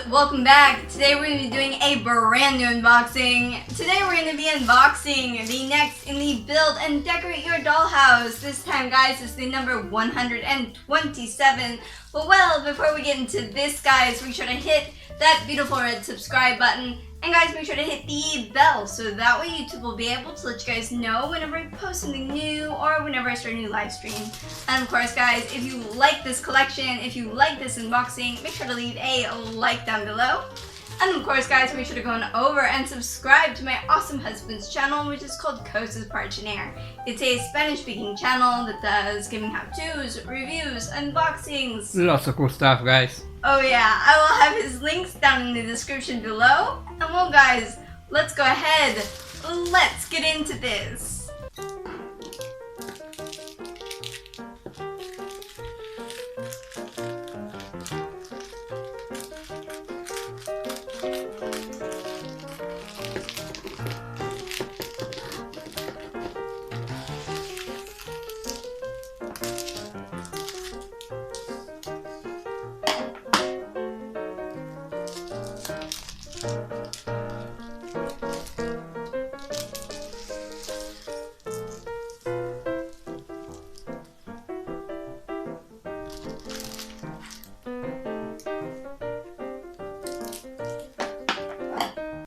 welcome back. Today we're going to be doing a brand new unboxing. Today we're going to be unboxing the next in the Build and Decorate Your Dollhouse. This time, guys, is the number 127. But well, before we get into this, guys, make sure to hit that beautiful red subscribe button. And guys, make sure to hit the bell so that way YouTube will be able to let you guys know whenever I post something new or whenever I start a new live stream. And of course, guys, if you like this collection, if you like this unboxing, make sure to leave a like down below. And of course, guys, make sure to go on over and subscribe to my awesome husband's channel, which is called Cosas Parchiner. It's a Spanish-speaking channel that does gaming how-tos, reviews, unboxings. Lots of cool stuff, guys. Oh yeah, I will have his links down in the description below. And well, guys, let's go ahead. Let's get into this.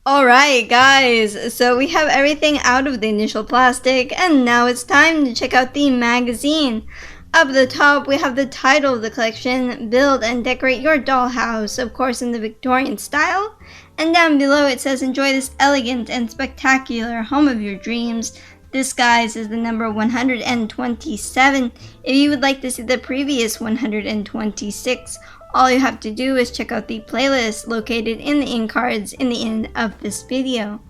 Alright guys, so we have everything out of the initial plastic and now it's time to check out the magazine. Up at the top we have the title of the collection, Build and Decorate Your Dollhouse, of course in the Victorian style. And down below it says, enjoy this elegant and spectacular home of your dreams. This, guys, is the number 127. If you would like to see the previous 126, all you have to do is check out the playlist located in the in cards in the end of this video.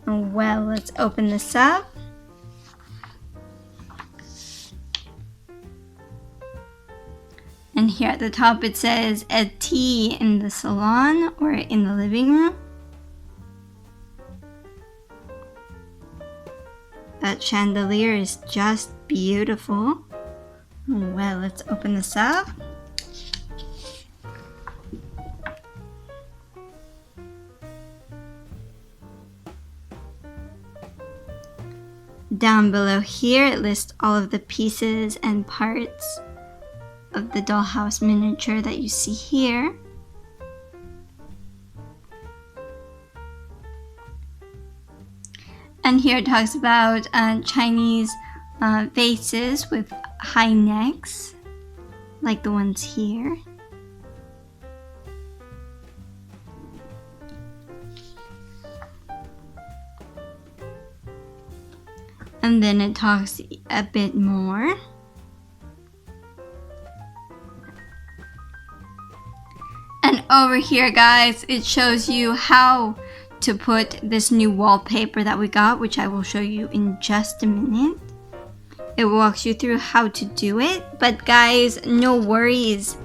Well, let's open this up. And here at the top it says a tea in the salon or in the living room. That chandelier is just beautiful. Well, let's open this up. Down below here it lists all of the pieces and parts of the dollhouse miniature that you see here. And here it talks about Chinese vases with high necks, like the ones here. And then it talks a bit more. And over here, guys, it shows you how to put this new wallpaper that we got, which I will show you in just a minute. It walks you through how to do it. But guys, no worries.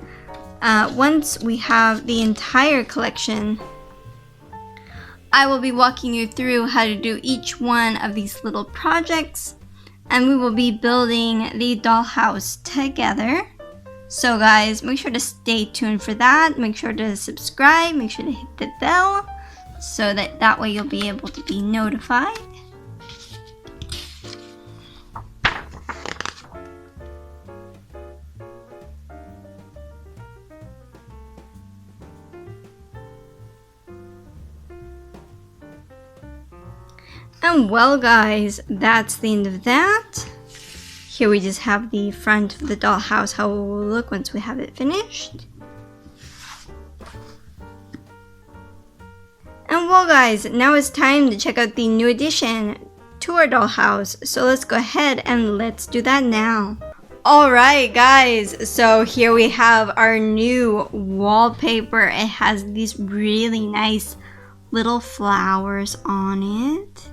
Once we have the entire collection, I will be walking you through how to do each one of these little projects, and we will be building the dollhouse together. So guys, make sure to stay tuned for that. Make sure to subscribe, make sure to hit the bell, so that way you'll be able to be notified. And well guys, that's the end of that. Here we just have the front of the dollhouse, how it will look once we have it finished. And well guys, now it's time to check out the new addition to our dollhouse. So let's go ahead and let's do that now. Alright guys, so here we have our new wallpaper. It has these really nice little flowers on it.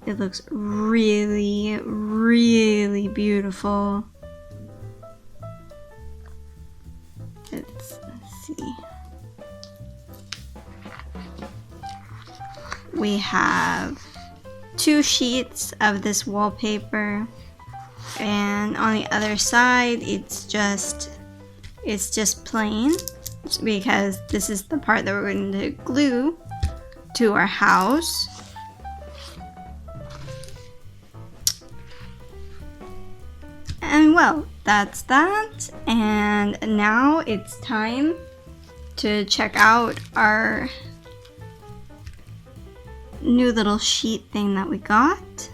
It looks really, really beautiful. Let's see. We have 2 sheets of this wallpaper, and on the other side it's just plain. because this is the part that we're going to glue to our house. And well, that's that. And now it's time to check out our new little sheet thing that we got.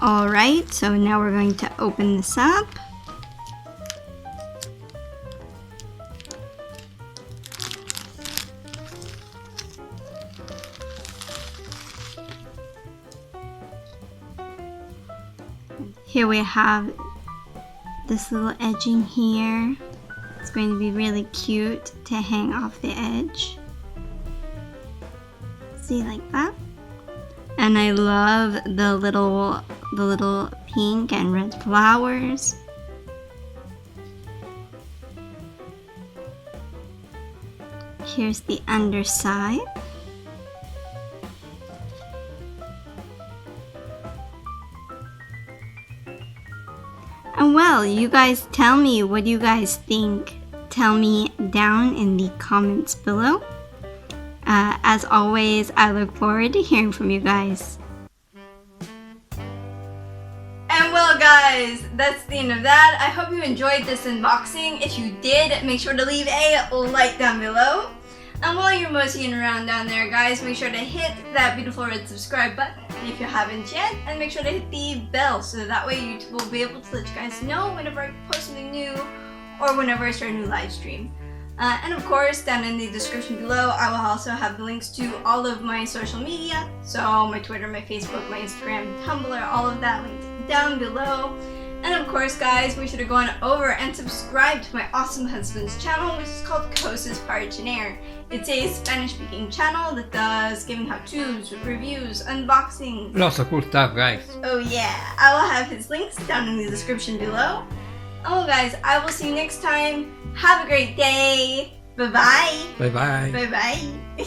Alright, so now we're going to open this up. Here we have this little edging here. It's going to be really cute to hang off the edge. See, like that? And I love the little pink and red flowers. Here's the underside. And well, you guys tell me what you guys think. Tell me down in the comments below. As always, I look forward to hearing from you guys. And well guys, that's the end of that. I hope you enjoyed this unboxing. If you did, make sure to leave a like down below. And while you're moseying around down there, guys, make sure to hit that beautiful red subscribe button if you haven't yet, and make sure to hit the bell so that way YouTube will be able to let you guys know whenever I post something new or whenever I start a new live stream. And of course, down in the description below, I will also have the links to all of my social media. So my Twitter, my Facebook, my Instagram, Tumblr, all of that linked down below. And of course, guys, be sure to go on over and subscribe to my awesome husband's channel, which is called Cosas Parchiner. It's a Spanish-speaking channel that does gaming how-tos, reviews, unboxings. Lots of cool stuff, guys. Oh yeah, I will have his links down in the description below. Oh guys, I will see you next time. Have a great day. Bye-bye. Bye-bye. Bye-bye.